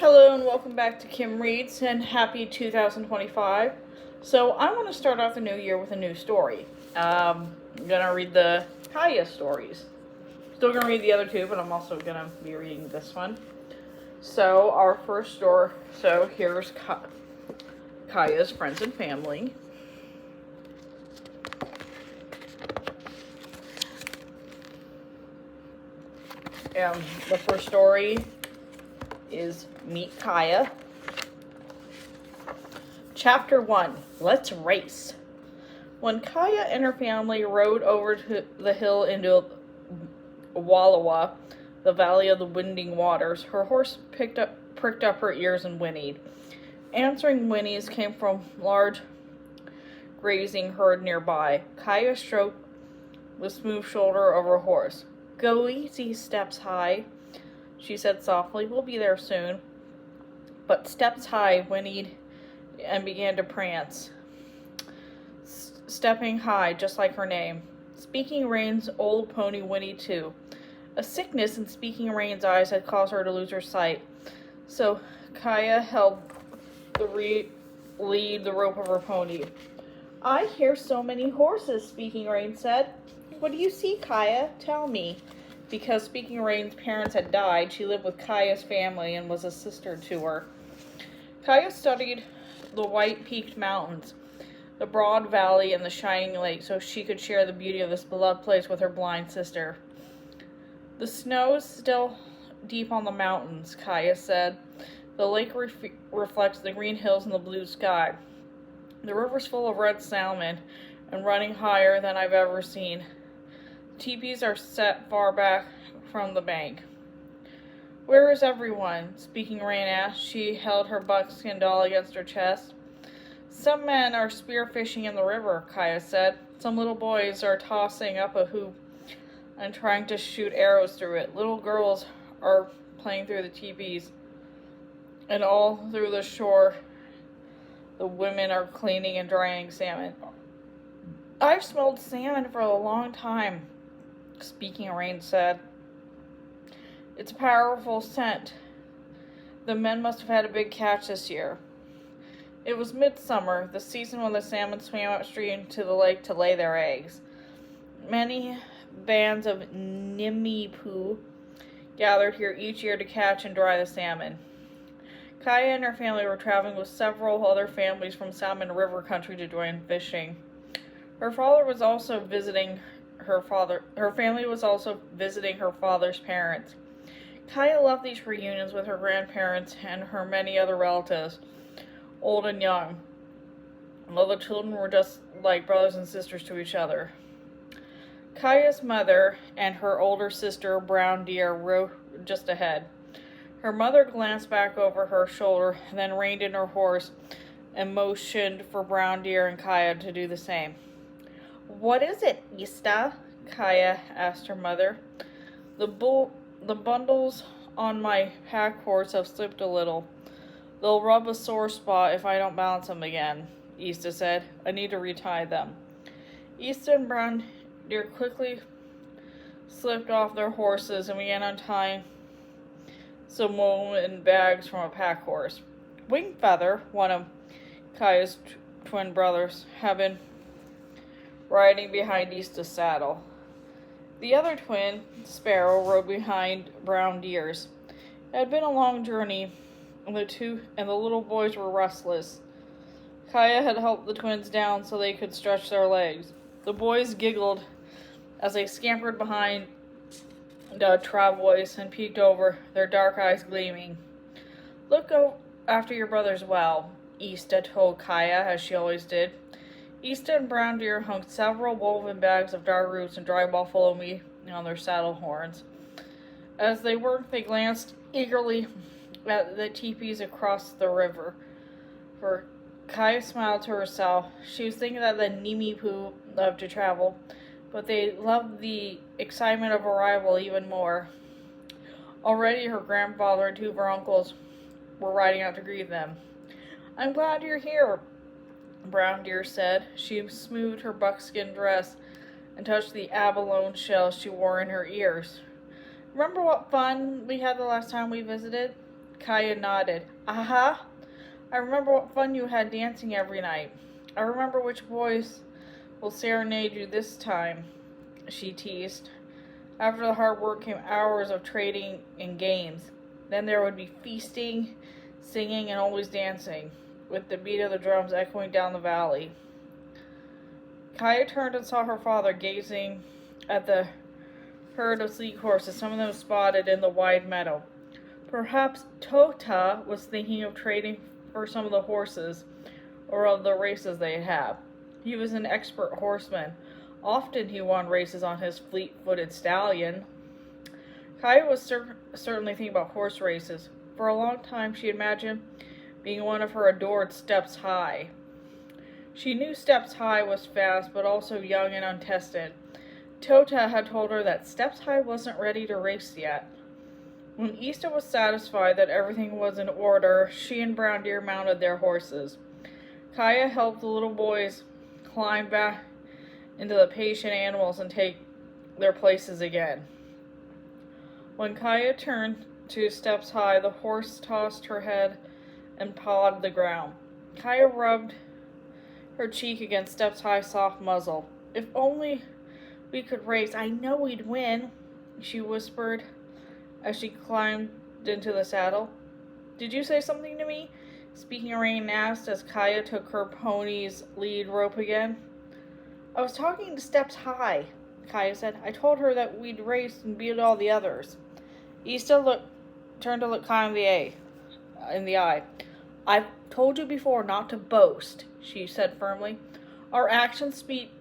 Hello and welcome back to Kim Reads and happy 2025. So I want to start off the new year with a new story. I'm going to read the Kaya stories. Still going to read the other two, but I'm also going to be reading this one. So our first story, here's Kaya's Friends and Family. The first story is Meet Kaya. Chapter 1, Let's Race. When Kaya and her family rode over to the hill into Wallowa, the valley of the winding waters, her horse pricked up her ears and whinnied. Answering whinnies came from large grazing herd nearby. Kaya stroked the smooth shoulder of her horse. "Go easy, Steps High," she said softly. "We'll be there soon." But Steps High whinnied and began to prance, stepping high, just like her name. Speaking Rain's old pony whinnied too. A sickness in Speaking Rain's eyes had caused her to lose her sight, so Kaya held the rope of her pony. "I hear so many horses," Speaking Rain said. "What do you see, Kaya? Tell me." Because Speaking Rain's parents had died, she lived with Kaya's family and was a sister to her. Kaya studied the white-peaked mountains, the broad valley, and the shining lake so she could share the beauty of this beloved place with her blind sister. "The snow is still deep on the mountains," Kaya said. "The lake reflects the green hills and the blue sky. The river's full of red salmon and running higher than I've ever seen. Teepees are set far back from the bank." "Where is everyone?" Speaking Rain asked. She held her buckskin doll against her chest. "Some men are spearfishing in the river," Kaya said. "Some little boys are tossing up a hoop and trying to shoot arrows through it. Little girls are playing through the teepees. And all through the shore, the women are cleaning and drying salmon." "I've smelled salmon for a long time," Speaking Rain said. "It's a powerful scent. The men must have had a big catch this year." It was midsummer, the season when the salmon swam upstream to the lake to lay their eggs. Many bands of Nimipu gathered here each year to catch and dry the salmon. Kaya and her family were traveling with several other families from Salmon River country to join fishing. Her family was also visiting her father's parents. Kaya loved these reunions with her grandparents and her many other relatives, old and young, although the children were just like brothers and sisters to each other. Kaya's mother and her older sister, Brown Deer, rode just ahead. Her mother glanced back over her shoulder, then reined in her horse and motioned for Brown Deer and Kaya to do the same. "What is it, Ista?" Kaya asked her mother. The bundles on my pack horse have slipped a little. They'll rub a sore spot if I don't balance them again," Ista said. "I need to retie them." Ista and Brown Deer quickly slipped off their horses and began untying some woolen bags from a pack horse. Wing Feather, one of Kaya's twin brothers, had been riding behind Ista's saddle. The other twin, Sparrow, rode behind Brown Deer's. It had been a long journey, and the little boys were restless. Kaya had helped the twins down so they could stretch their legs. The boys giggled as they scampered behind the travois and peeked over, their dark eyes gleaming. "Look after your brothers well," Ista told Kaya, as she always did. Ista and Brown Deer hung several woven bags of dark roots and dry buffalo meat on their saddle horns. As they worked, they glanced eagerly at the teepees across the river. For Kaya smiled to herself. She was thinking that the Nimipu loved to travel, but they loved the excitement of arrival even more. Already her grandfather and two of her uncles were riding out to greet them. "I'm glad you're here," Brown Deer said. She smoothed her buckskin dress and touched the abalone shells she wore in her ears. "Remember what fun we had the last time we visited?" Kaya nodded. Uh-huh. I remember what fun you had dancing every night. I remember which boys will serenade you this time, she teased. After the hard work came hours of trading and games. Then there would be feasting, singing, and always dancing, with the beat of the drums echoing down the valley. Kaya turned and saw her father gazing at the herd of sleek horses, some of them spotted in the wide meadow. Perhaps Tota was thinking of trading for some of the horses, or of the races they have. He was an expert horseman. Often he won races on his fleet-footed stallion. Kaya was certainly thinking about horse races. For a long time she imagined being one of her adored Steps High. She knew Steps High was fast, but also young and untested. Tota had told her that Steps High wasn't ready to race yet. When Easta was satisfied that everything was in order, she and Brown Deer mounted their horses. Kaya helped the little boys climb back into the patient animals and take their places again. When Kaya turned to Steps High, the horse tossed her head and pawed the ground. Kaya rubbed her cheek against Steps High's soft muzzle. If only we could race, I know we'd win, she whispered as she climbed into the saddle. Did you say something to me? Speaking Rain asked as Kaya took her pony's lead rope again. I was talking to Steps High, Kaya said. I told her that we'd race and beat all the others. Easta turned to look Kaya in the eye. I've told you before not to boast, she said firmly. Our actions speak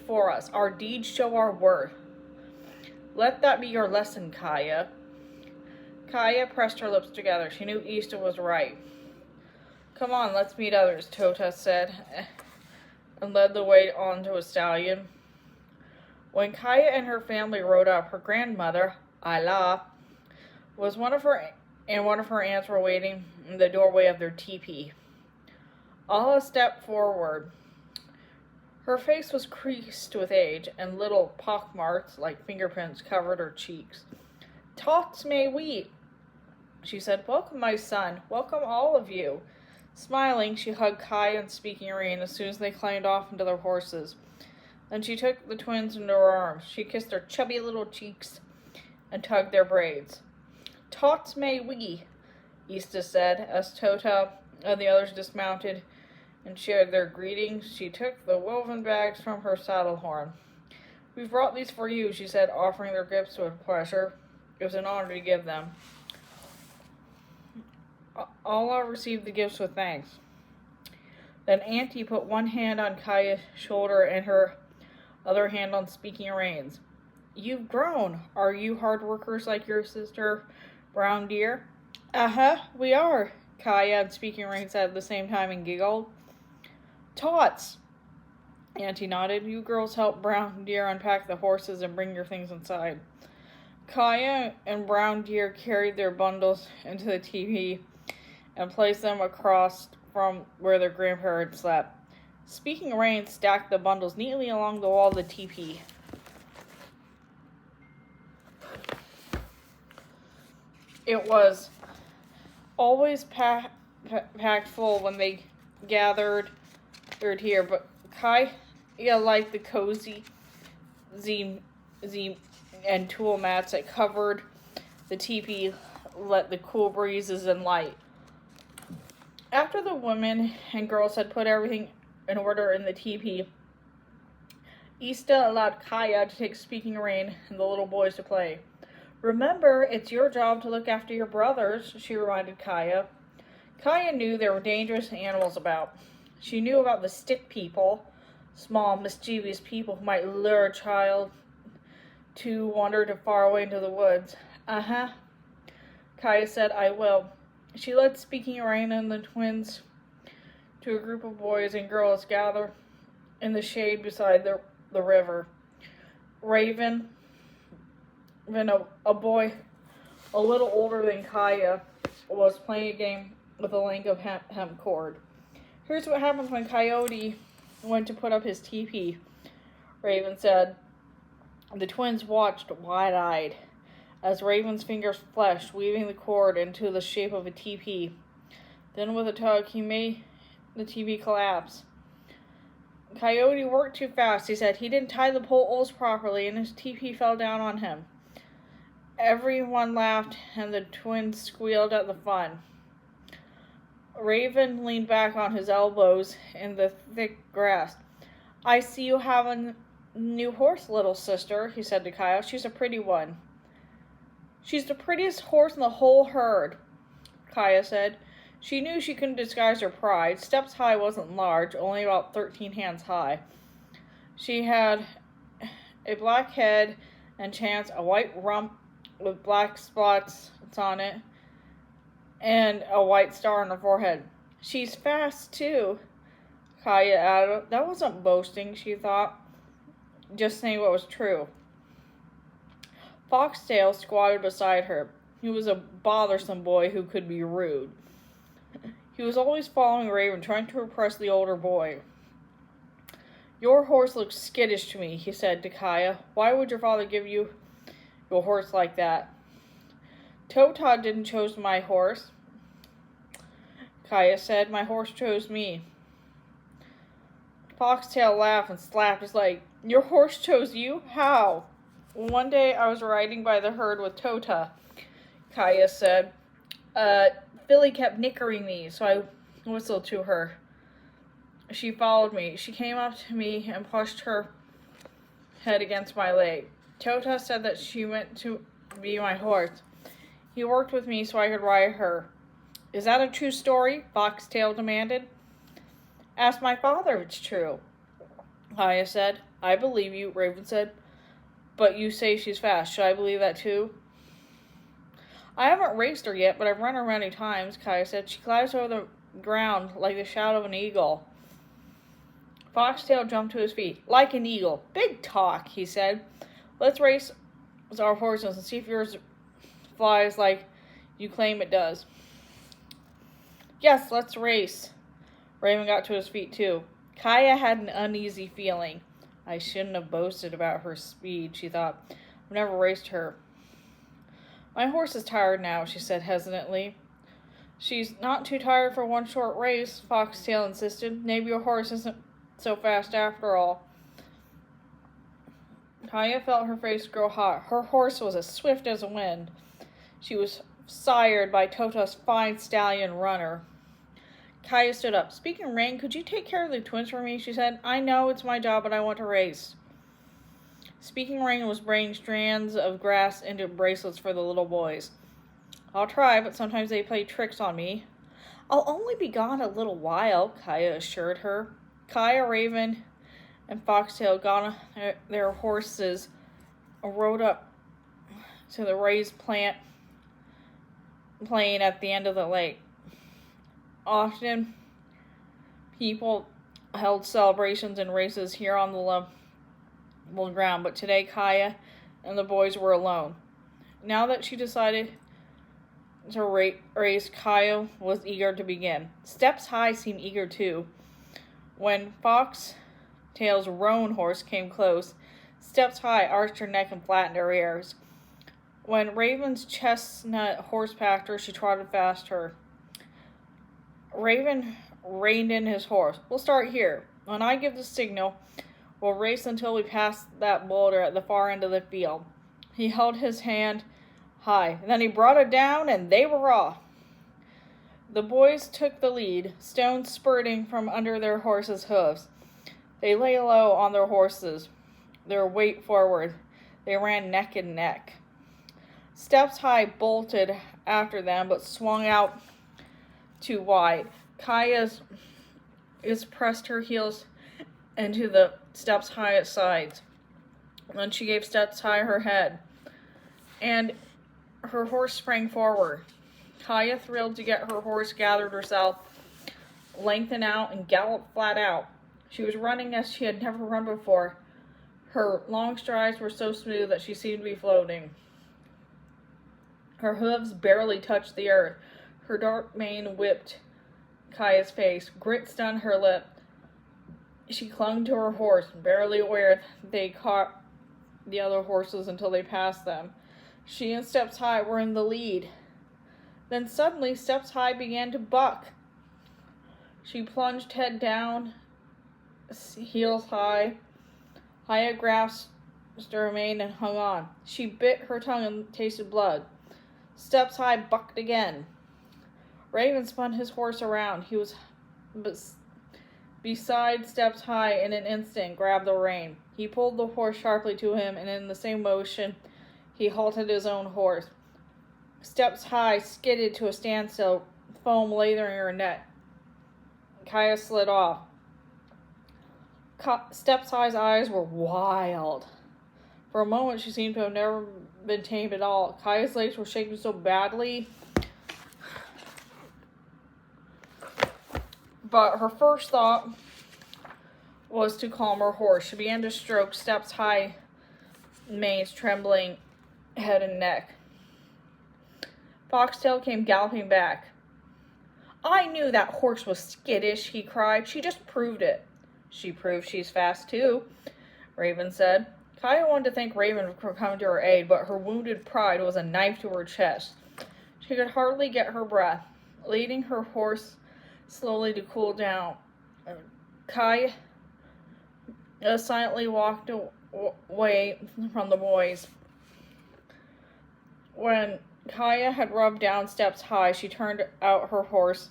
for us. Our deeds show our worth. Let that be your lesson, Kaya. Kaya pressed her lips together. She knew Easta was right. Come on, let's meet others, Tota said, and led the way onto a stallion. When Kaya and her family rode up, her grandmother, Ayla, was one of her aunts were waiting in the doorway of their teepee. Ayla stepped forward. Her face was creased with age, and little pockmarks, like fingerprints, covered her cheeks. Tots may we, she said. Welcome, my son. Welcome, all of you. Smiling, she hugged Kaya and Speaking Rain as soon as they climbed off into their horses. Then she took the twins into her arms. She kissed their chubby little cheeks and tugged their braids. Tots may we, Easta said, as Tota and the others dismounted and shared their greetings. She took the woven bags from her saddle horn. We've brought these for you, she said, offering their gifts with pleasure. It was an honor to give them. Ayla received the gifts with thanks. Then Auntie put one hand on Kaya's shoulder and her other hand on Speaking Rain's. You've grown. Are you hard workers like your sister, Brown Deer? Uh-huh, we are, Kaya and Speaking Rain said at the same time and giggled. Tots, Auntie nodded. You girls help Brown Deer unpack the horses and bring your things inside. Kaya and Brown Deer carried their bundles into the teepee and placed them across from where their grandparents slept. Speaking Rain stacked the bundles neatly along the wall of the teepee. It was always packed full when they gathered here, but Kaya liked the cozy and tool mats that covered the teepee, let the cool breezes and light. After the women and girls had put everything in order in the teepee, Easta allowed Kaya to take Speaking Rain and the little boys to play. Remember, it's your job to look after your brothers, she reminded Kaya. Kaya knew there were dangerous animals about. She knew about the stick people, small, mischievous people who might lure a child to wander too far away into the woods. Uh-huh, Kaya said, I will. She led Speaking Rain and the twins to a group of boys and girls gathered in the shade beside the river. Raven, a boy a little older than Kaya, was playing a game with a length of hemp cord. Here's what happens when Coyote went to put up his teepee, Raven said. The twins watched wide-eyed. as Raven's fingers fleshed, weaving the cord into the shape of a teepee. Then with a tug, he made the teepee collapse. Coyote worked too fast, he said. He didn't tie the poles properly, and his teepee fell down on him. Everyone laughed, and the twins squealed at the fun. Raven leaned back on his elbows in the thick grass. I see you have a new horse, little sister, he said to Kyle. She's a pretty one. She's the prettiest horse in the whole herd, Kaya said. She knew she couldn't disguise her pride. Steps High wasn't large, only about 13 hands high. She had a black head and Chance, a white rump with black spots on it, and a white star on her forehead. She's fast, too, Kaya added. That wasn't boasting, she thought, just saying what was true. Foxtail squatted beside her. He was a bothersome boy who could be rude. He was always following Raven, trying to impress the older boy. Your horse looks skittish to me, he said to Kaya. Why would your father give you a horse like that? Tota didn't choose my horse, Kaya said. My horse chose me. Foxtail laughed and slapped his leg. Your horse chose you? How? One day I was riding by the herd with Tota, Kaya said. Billy kept nickering me, so I whistled to her. She followed me. She came up to me and pushed her head against my leg. Tota said that she meant to be my horse. He worked with me so I could ride her. Is that a true story? Foxtail demanded. Ask my father if it's true, Kaya said. I believe you, Raven said. But you say she's fast. Should I believe that too? I haven't raced her yet, but I've run her many times, Kaya said. She glides over the ground like the shadow of an eagle. Foxtail jumped to his feet. Like an eagle. Big talk, he said. Let's race our horses and see if yours flies like you claim it does. Yes, let's race. Raven got to his feet too. Kaya had an uneasy feeling. I shouldn't have boasted about her speed, she thought. I've never raced her. My horse is tired now, she said hesitantly. She's not too tired for one short race, Foxtail insisted. Maybe your horse isn't so fast after all. Kaya felt her face grow hot. Her horse was as swift as the wind. She was sired by Tota's fine stallion runner. Kaya stood up. Speaking Rain, could you take care of the twins for me? She said. I know it's my job, but I want to race. Speaking Rain was braiding strands of grass into bracelets for the little boys. I'll try, but sometimes they play tricks on me. I'll only be gone a little while, Kaya assured her. Kaya, Raven, and Foxtail got on their horses and rode up to the raised plain at the end of the lake. Often, people held celebrations and races here on the level ground, but today Kaya and the boys were alone. Now that she decided to race, Kaya was eager to begin. Steps High seemed eager too. When Foxtail's roan horse came close, Steps High arched her neck and flattened her ears. When Raven's chestnut horse passed her, she trotted past her. Raven reined in his horse. We'll start here. When I give the signal, we'll race until we pass that boulder at the far end of the field. He held his hand high. Then he brought it down, and they were off. The boys took the lead, stones spurting from under their horses' hooves. They lay low on their horses, their weight forward. They ran neck and neck. Steps High bolted after them, but swung out too wide. Kaya's pressed her heels into the Steps High sides. Then she gave Steps High her head, and her horse sprang forward. Kaya, thrilled to get her horse, gathered herself, lengthened out, and galloped flat out. She was running as she had never run before. Her long strides were so smooth that she seemed to be floating. Her hooves barely touched the earth. Her dark mane whipped Kaya's face. Grit stung her lip. She clung to her horse, barely aware they caught the other horses until they passed them. She and Steps High were in the lead. Then suddenly Steps High began to buck. She plunged head down, heels high. Kaya grasped her mane and hung on. She bit her tongue and tasted blood. Steps High bucked again. Raven spun his horse around. He was beside Steps High in an instant, grabbed the rein. He pulled the horse sharply to him, and in the same motion, he halted his own horse. Steps High skidded to a standstill, foam lathering her neck. Kaya slid off. Steps High's eyes were wild. For a moment, she seemed to have never been tamed at all. Kaya's legs were shaking so badly. But her first thought was to calm her horse. She began to stroke Steps High mane's trembling head and neck. Foxtail came galloping back. I knew that horse was skittish, he cried. She just proved it. She proved she's fast too, Raven said. Kaya wanted to thank Raven for coming to her aid, but her wounded pride was a knife to her chest. She could hardly get her breath. Leading her horse slowly to cool down, Kaya silently walked away from the boys. When Kaya had rubbed down Steps High, she turned out her horse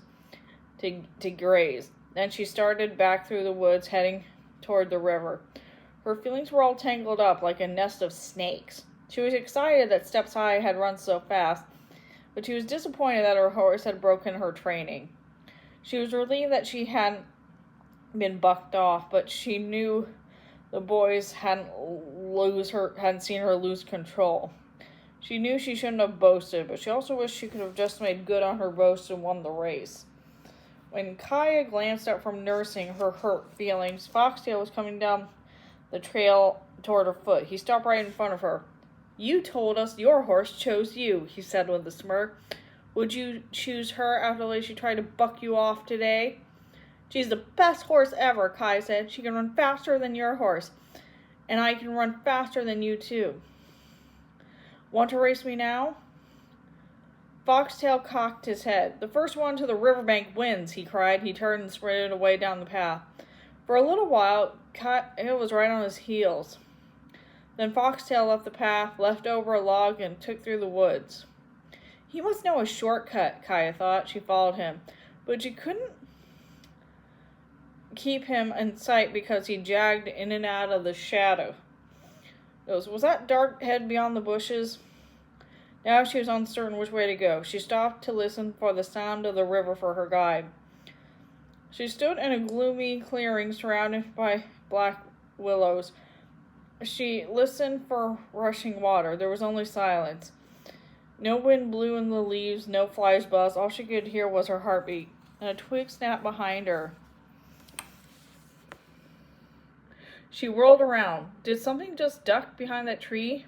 to graze. Then she started back through the woods, heading toward the river. Her feelings were all tangled up like a nest of snakes. She was excited that Steps High had run so fast, but she was disappointed that her horse had broken her training. She was relieved that she hadn't been bucked off, but she knew the boys hadn't seen her lose control. She knew she shouldn't have boasted, but she also wished she could have just made good on her boast and won the race. When Kaya glanced up from nursing her hurt feelings, Foxtail was coming down the trail toward her foot. He stopped right in front of her. You told us your horse chose you, he said with a smirk. Would you choose her after the way she tried to buck you off today? She's the best horse ever, Kaya said. She can run faster than your horse, and I can run faster than you too. Want to race me now? Foxtail cocked his head. The first one to the riverbank wins, he cried. He turned and sprinted away down the path. For a little while, Kaya was right on his heels. Then Foxtail left the path, left over a log, and took through the woods. He must know a shortcut, Kaya thought. She followed him. But she couldn't keep him in sight because he jagged in and out of the shadow. Was that dark head beyond the bushes? Now she was uncertain which way to go. She stopped to listen for the sound of the river for her guide. She stood in a gloomy clearing surrounded by black willows. She listened for rushing water. There was only silence. No wind blew in the leaves, no flies buzzed. All she could hear was her heartbeat, and a twig snapped behind her. She whirled around. Did something just duck behind that tree?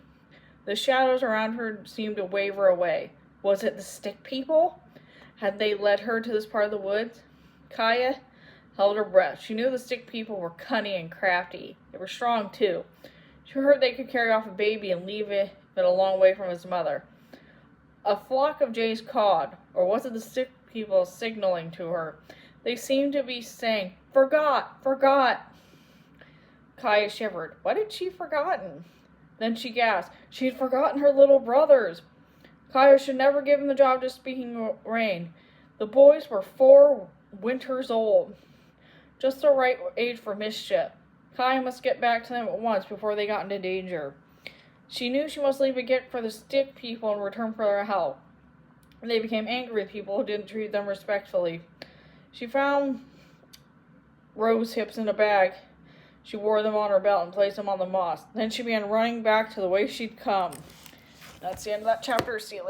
The shadows around her seemed to waver away. Was it the stick people? Had they led her to this part of the woods? Kaya held her breath. She knew the stick people were cunning and crafty. They were strong, too. She heard they could carry off a baby and leave it a long way from its mother. A flock of jays cawed, or was it the stick people signaling to her? They seemed to be saying, Forgot! Forgot! Kaya shivered. What had she forgotten? Then she gasped. She had forgotten her little brothers. Kaya should never give him the job of speaking rain. The boys were 4 winters old. Just the right age for mischief. Kaya must get back to them at once before they got into danger. She knew she must leave a gift for the stick people in return for their help. They became angry with people who didn't treat them respectfully. She found rose hips in a bag. She wore them on her belt and placed them on the moss. Then she began running back to the way she'd come. That's the end of that chapter. See you later.